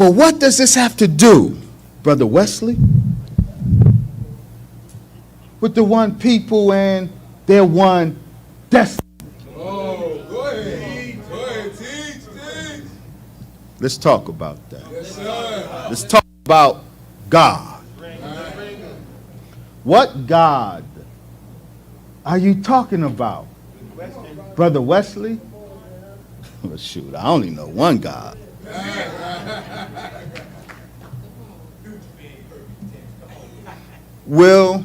But what does this have to do, Brother Wesley, with the one people and their one destiny? Oh, go ahead. Go ahead, teach. Let's talk about that. Yes, sir. Let's talk about God. What God are you talking about, Brother Wesley? Well, shoot, I only know one God. Well,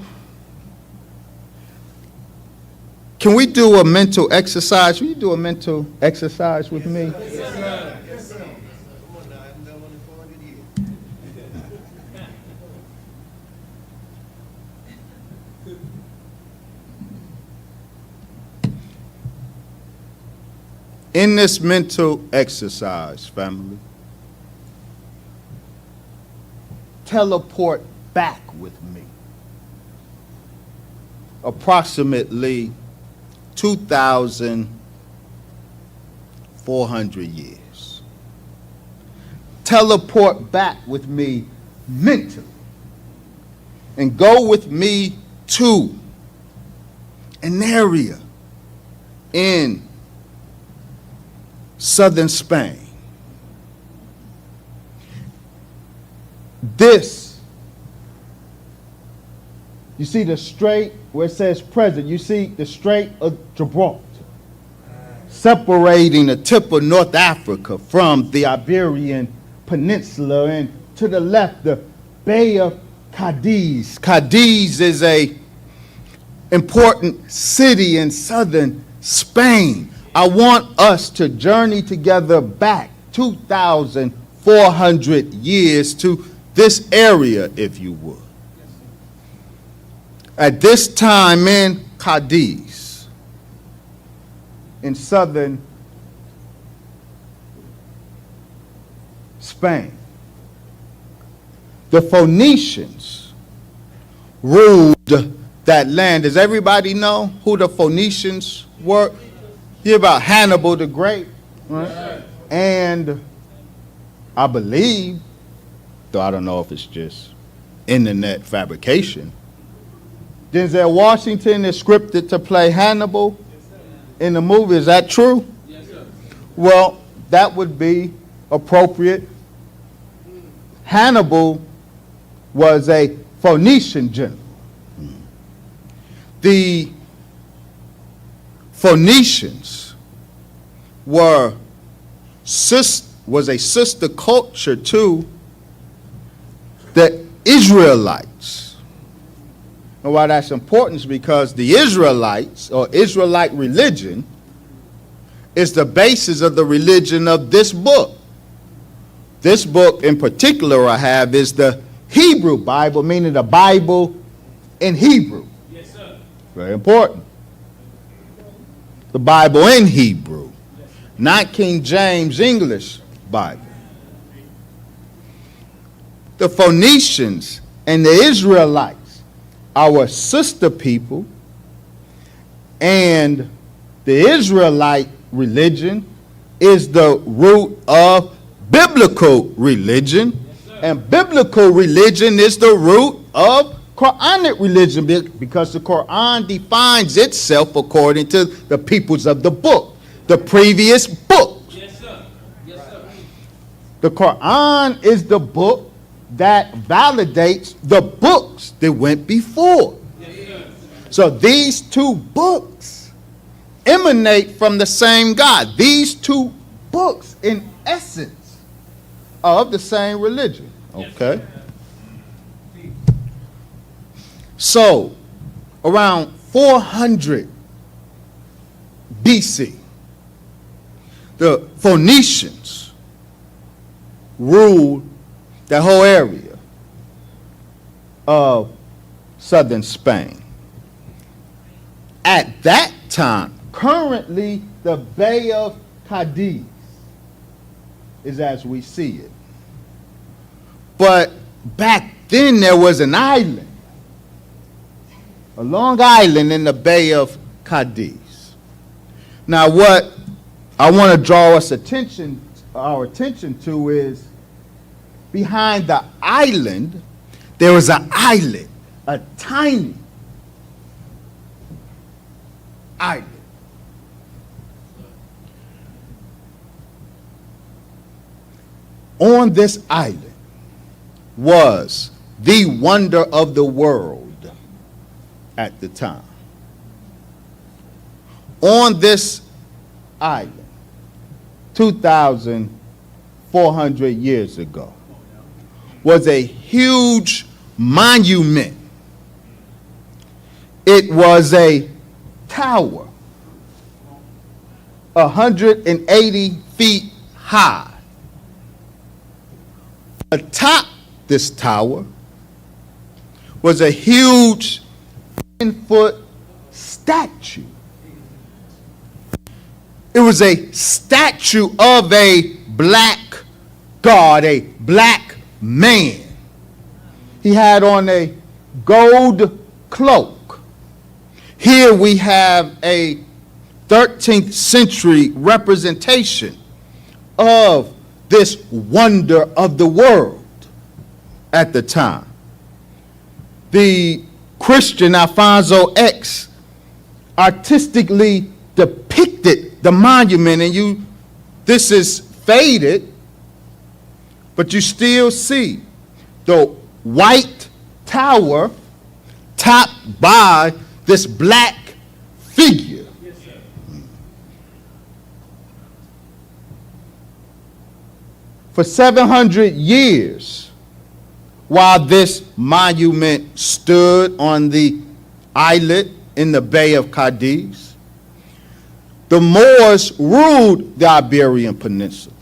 can we do a mental exercise? Will you do a mental exercise with me? Yes, sir. Yes, sir. In this mental exercise, family, teleport back with me approximately 2,400 years. Teleport back with me mentally and go with me to an area in southern Spain. This, you see the strait where it says present, you see the Strait of Gibraltar, separating the tip of North Africa from the Iberian Peninsula, and to the left, the Bay of Cadiz. Cadiz is a important city in southern Spain. I want us to journey together back 2,400 years to this area, if you would. At this time in Cadiz, in southern Spain, the Phoenicians ruled that land. Does everybody know who the Phoenicians were? Hear about Hannibal the Great, right? Yes. And I believe, though I don't know if it's just internet fabrication, Denzel Washington is scripted to play Hannibal in the movie. Is that true? Yes, sir. Well, that would be appropriate. Hannibal was a Phoenician general. The Phoenicians was a sister culture to the Israelites. And why that's important is because the Israelites, or Israelite religion, is the basis of the religion of this book. This book in particular I have is the Hebrew Bible, meaning the Bible in Hebrew. Yes, sir. Very important. The Bible in Hebrew, not King James English Bible. The Phoenicians and the Israelites, our sister people, and the Israelite religion is the root of biblical religion, and biblical religion is the root of Quranic religion, because the Quran defines itself according to the peoples of the book, the previous books. Yes, sir. Yes, sir. The Quran is the book that validates the books that went before. Yes, sir. So these two books emanate from the same God. These two books, in essence, are of the same religion. Okay? So, around 400 BC, the Phoenicians ruled the whole area of southern Spain. At that time, currently the Bay of Cadiz is as we see it. But back then there was an island, a long island in the Bay of Cadiz. Now what I want to draw our attention to is behind the island, there was an islet, a tiny island. On this island was the wonder of the world at the time. On this island, 2,400 years ago, was a huge monument. It was a tower, 180 feet high. Atop this tower was a huge 10-foot statue. It was a statue of a black God, a black man. He had on a gold cloak. Here we have a 13th century representation of this wonder of the world at the time. The Christian Alfonso X artistically depicted the monument, and this is faded, but you still see the white tower topped by this black figure. For 700 years, while this monument stood on the islet in the Bay of Cadiz, the Moors ruled the Iberian Peninsula.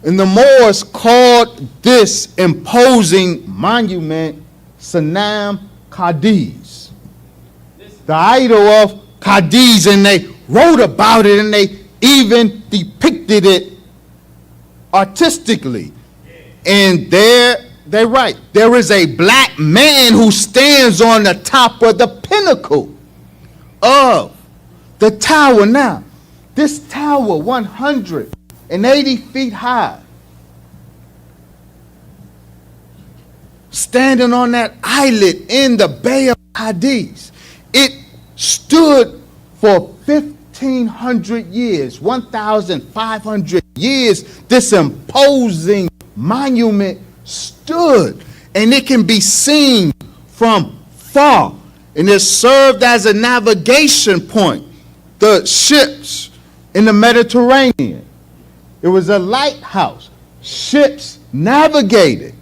And the Moors called this imposing monument Sanam Cadiz, the idol of Cadiz, and they wrote about it and they even depicted it artistically. And they write, there is a black man who stands on the top of the pinnacle of the tower. Now, this tower, 180 feet high, standing on that islet in the Bay of Cadiz, it stood for 1,500 years, 1,500 years. This imposing monument stood, and it can be seen from far, and it served as a navigation point. The ships in the Mediterranean, it was a lighthouse. Ships navigated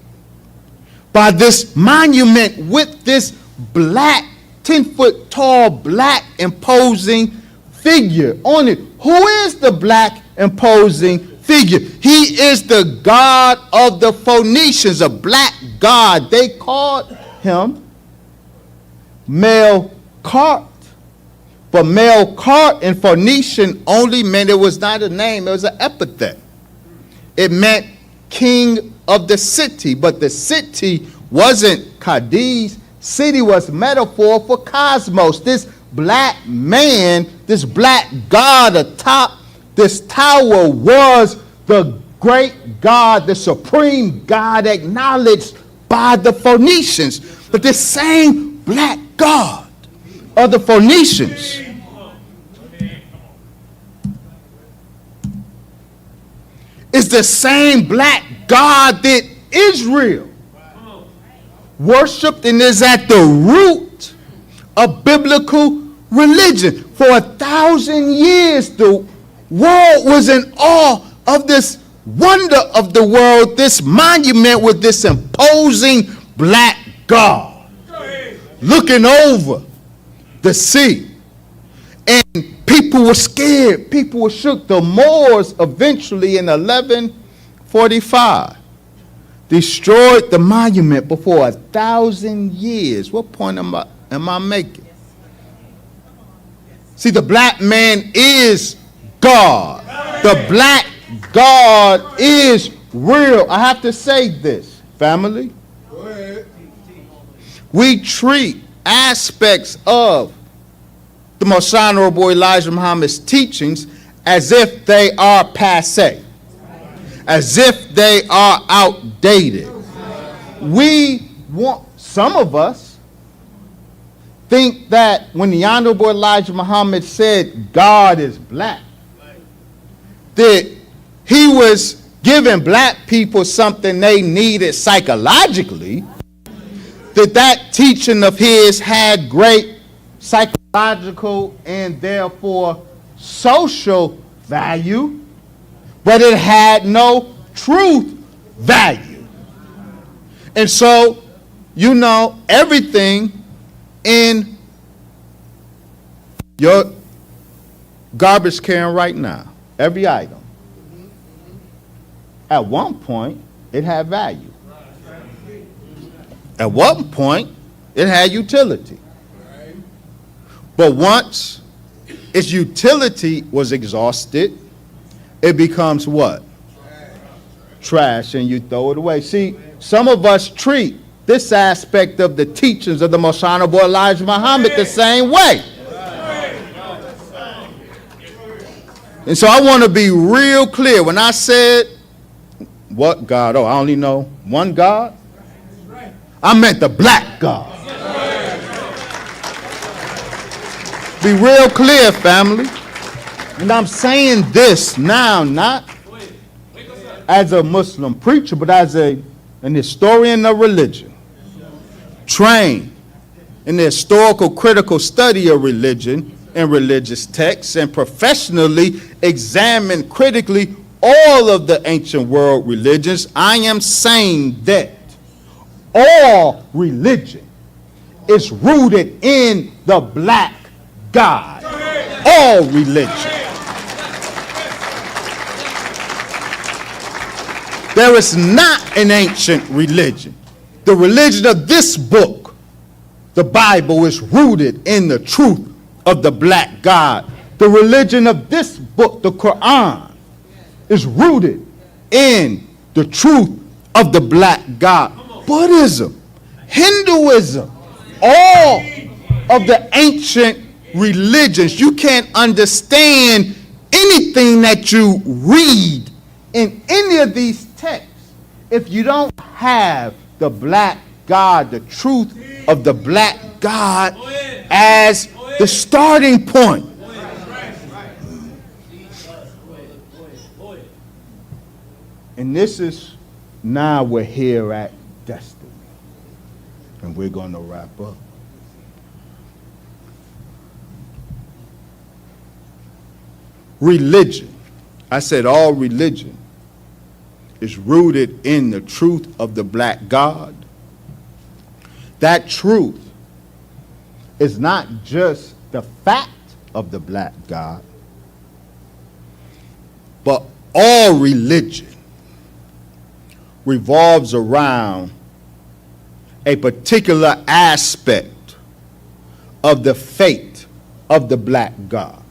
by this monument with this black, 10-foot tall, black imposing figure on it. Who is the black imposing figure? He is the god of the Phoenicians, a black god. They called him Melkart. But Melkart in Phoenician only meant, it was not a name, it was an epithet. It meant king of the city, but the city wasn't Cadiz. City was metaphor for cosmos. This black man, this black god atop this tower was the great God, the supreme God acknowledged by the Phoenicians. But this same black God of the Phoenicians is the same black God that Israel worshipped and is at the root of biblical religion. For 1,000 years, the world was in awe of this wonder of the world, this monument with this imposing black God looking over the sea. And people were scared. People were shook. The Moors eventually in 1145 destroyed the monument before 1,000 years. What point am I making? See, the black man is God. The black God is real. I have to say this, family. Go ahead. We treat aspects of the Most Honorable Elijah Muhammad's teachings as if they are passé, as if they are outdated. Some of us think that when the Honorable Elijah Muhammad said God is black, that he was giving black people something they needed psychologically, that teaching of his had great psychological and therefore social value, but it had no truth value. And so, everything in your garbage can right now, every item, at one point, it had value. At one point, it had utility. But once its utility was exhausted, it becomes what? Trash, and you throw it away. See, some of us treat this aspect of the teachings of the Most Honorable Elijah Muhammad the same way. And so I want to be real clear. When I said, what God? Oh, I only know one God? I meant the black God. Be real clear, family. And I'm saying this now, not as a Muslim preacher, but as an historian of religion, trained in the historical critical study of religion and religious texts, and professionally examined critically all of the ancient world religions. I am saying that all religion is rooted in the black God. All religion. There is not an ancient religion. The religion of this book, the Bible, is rooted in the truth of the black God. The religion of this book, the Quran, is rooted in the truth of the black God. Buddhism, Hinduism, all of the ancient religions. You can't understand anything that you read in any of these texts if you don't have the black God, the truth of the black God as the starting point. And this is, now we're here at destiny. And we're going to wrap up. Religion. I said all religion is rooted in the truth of the black God. That truth is not just the fact of the black God, but all religion revolves around a particular aspect of the fate of the black God.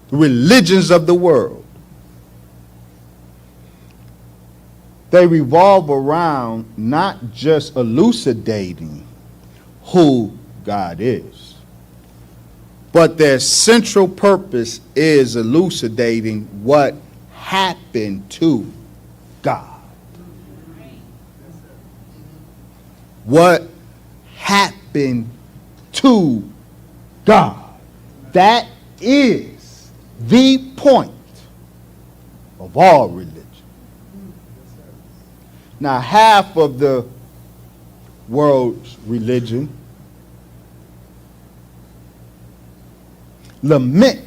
The religions of the world, they revolve around not just elucidating who God is, but their central purpose is elucidating what happened to God. What happened to God? That is the point of all religion. Now, half of the world's religion lament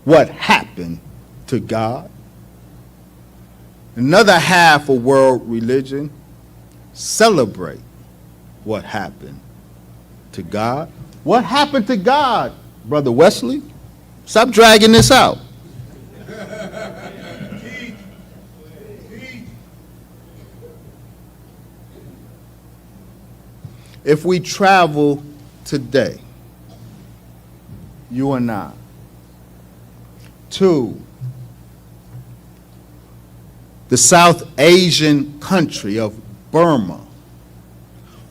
what happened to God. Another half of world religion celebrate what happened to God. What happened to God, Brother Wesley? Stop dragging this out. If we travel today, you and I, to the South Asian country of Burma,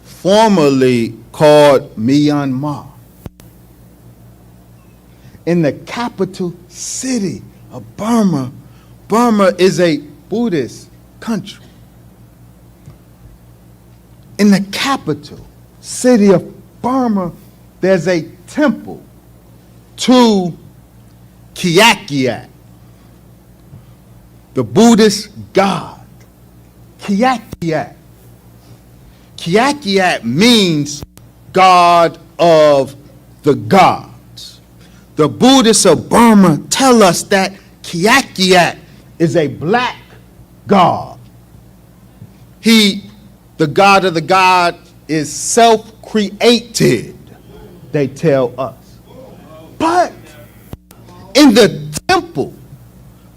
formerly called Myanmar, in the capital city of Burma. Burma is a Buddhist country. In the capital city of Burma, there's a temple to Kyakiat, the Buddhist god. Kyakiat. Kyakiat means God of the gods. The Buddhists of Burma tell us that Kyakiat is a black god. The God of the God, is self-created, they tell us. But in the temple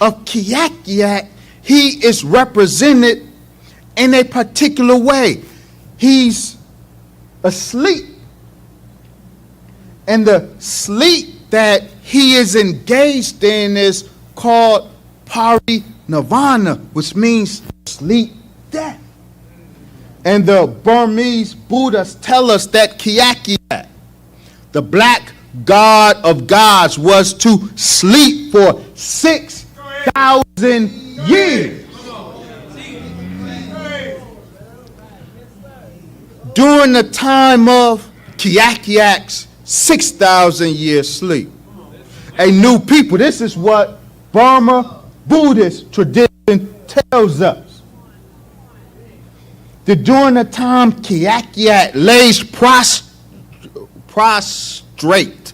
of Kyakiat, he is represented in a particular way. He's asleep. And the sleep that he is engaged in is called parinirvana, which means sleep death. And the Burmese Buddhists tell us that Kyakiat, the black god of gods, was to sleep for 6,000 years. During the time of Kyakiat's 6,000 year sleep, a new people. This is what Burma Buddhist tradition tells us. That during the time Kyakiat lays prostrate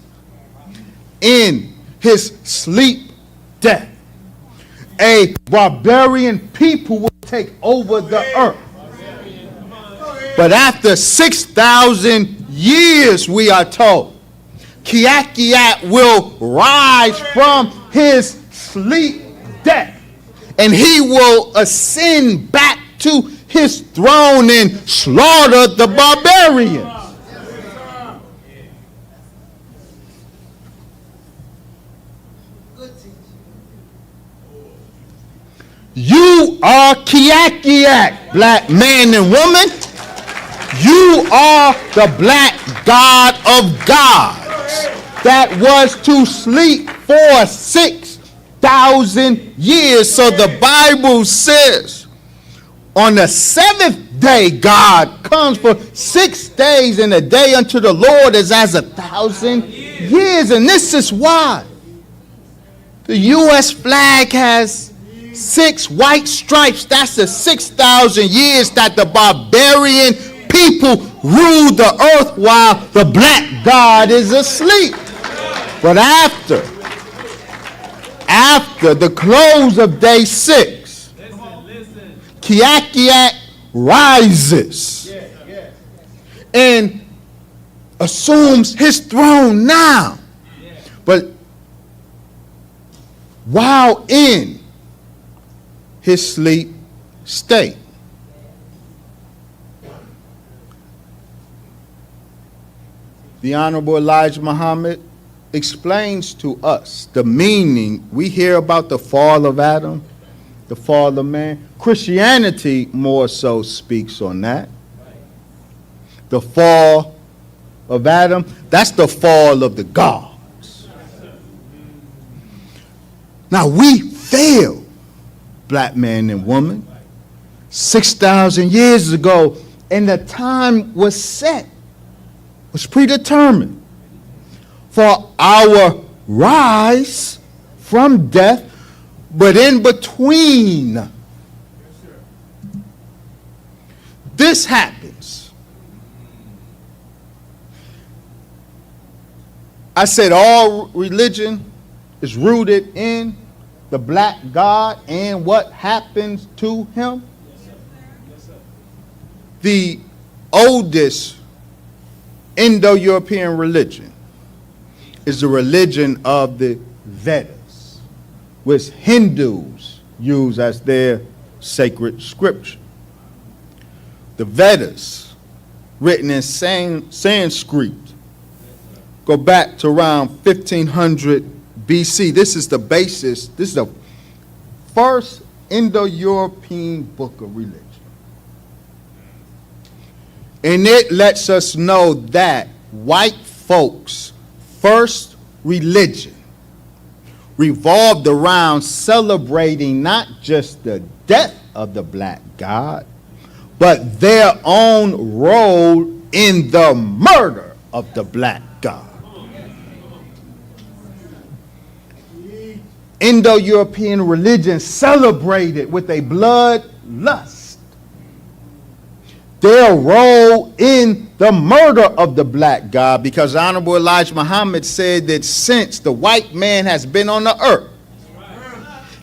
in his sleep death, a barbarian people will take over the earth. But after 6,000 years, we are told, Kyakiat will rise from his sleep death, and he will ascend back to his throne and slaughter the barbarians. You are Kyakiat, black man and woman. You are the black god of gods that was to sleep for 6,000 years. So the Bible says, on the seventh day, God comes for 6 days, and a day unto the Lord is as 1,000 years. And this is why the U.S. flag has 6 white stripes. That's the 6,000 years that the barbarian people ruled the earth while the black god is asleep. But after the close of day 6, Kyakiat rises and assumes his throne now. But while in his sleep state, the Honorable Elijah Muhammad explains to us the meaning. We hear about the fall of Adam, the fall of man. Christianity more so speaks on that. The fall of Adam, that's the fall of the gods. Now we fail, black man and woman, 6,000 years ago, and the time was set, was predetermined for our rise from death. But in between this happens, I said all religion is rooted in the black God and what happens to him. The oldest Indo-European religion is the religion of the Vedas, which Hindus use as their sacred scripture. The Vedas, written in Sanskrit, go back to around 1500 BC. This is the basis, this is the first Indo-European book of religion. And it lets us know that white folks' first religion revolved around celebrating not just the death of the black god, but their own role in the murder of the black god. Indo-European religion celebrated with a bloodlust their role in the murder of the black god, because Honorable Elijah Muhammad said that since the white man has been on the earth,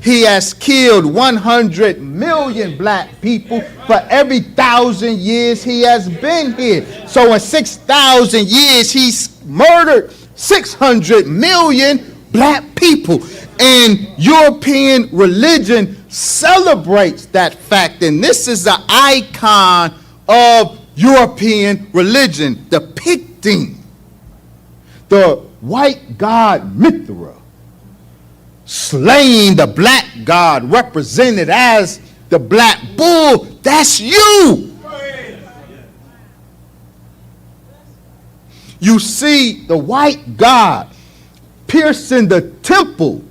he has killed 100 million black people for every 1,000 years he has been here. So in 6,000 years, he's murdered 600 million black people. And European religion celebrates that fact. And this is the icon of European religion, depicting the white god Mithra slaying the black god represented as the black bull. That's you. You see the white god piercing the temple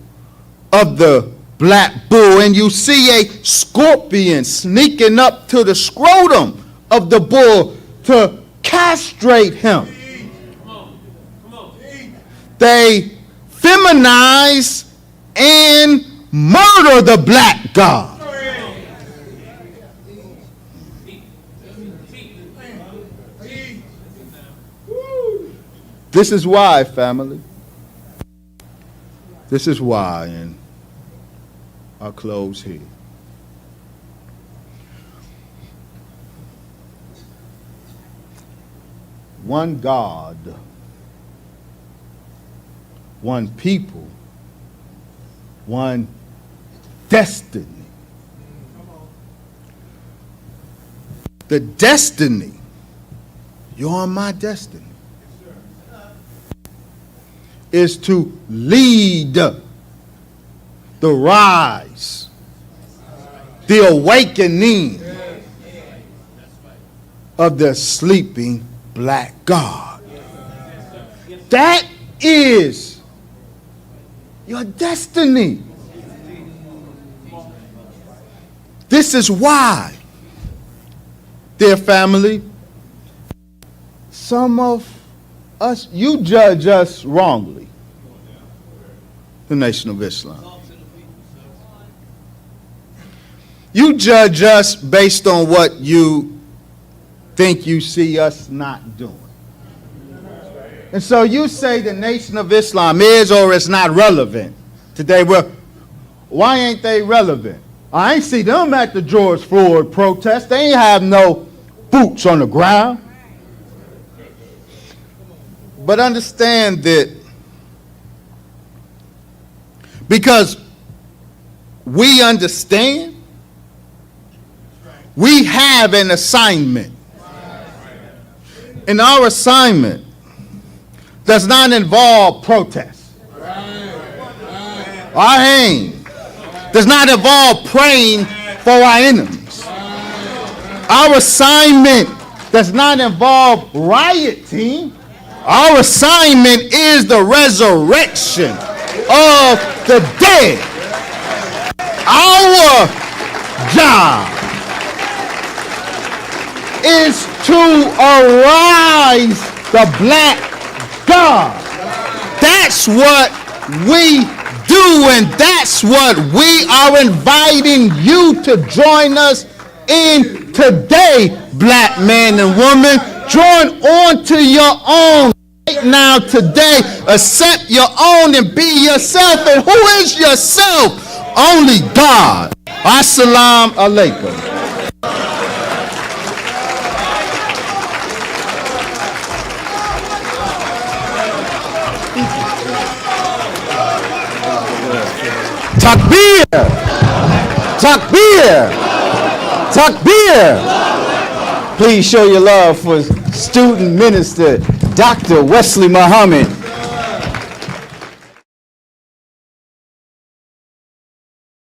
of the black bull, and you see a scorpion sneaking up to the scrotum of the bull to castrate him. They feminize and murder the black god. This is why, family. This is why, and I'll close here. One God, one people, one destiny. The destiny, you're on my destiny, is to lead the rise, the awakening of the sleeping black god. That is your destiny. This is why, dear family, some of us, you judge us wrongly, the Nation of Islam. You judge us based on what you think you see us not doing. And so you say the Nation of Islam is or is not relevant today. Well, why ain't they relevant? I ain't see them at the George Floyd protest. They ain't have no boots on the ground. But understand that because we understand, we have an assignment. And our assignment does not involve protest. Our aim does not involve praying for our enemies. Our assignment does not involve rioting. Our assignment is the resurrection of the dead. Our job is to arise the black God. That's what we do, and that's what we are inviting you to join us in today, black man and woman. Join on to your own right now today. Accept your own and be yourself. And who is yourself? Only God. Assalamu alaikum. Takbir! Takbir! Takbir! Please show your love for student minister Dr. Wesley Muhammad.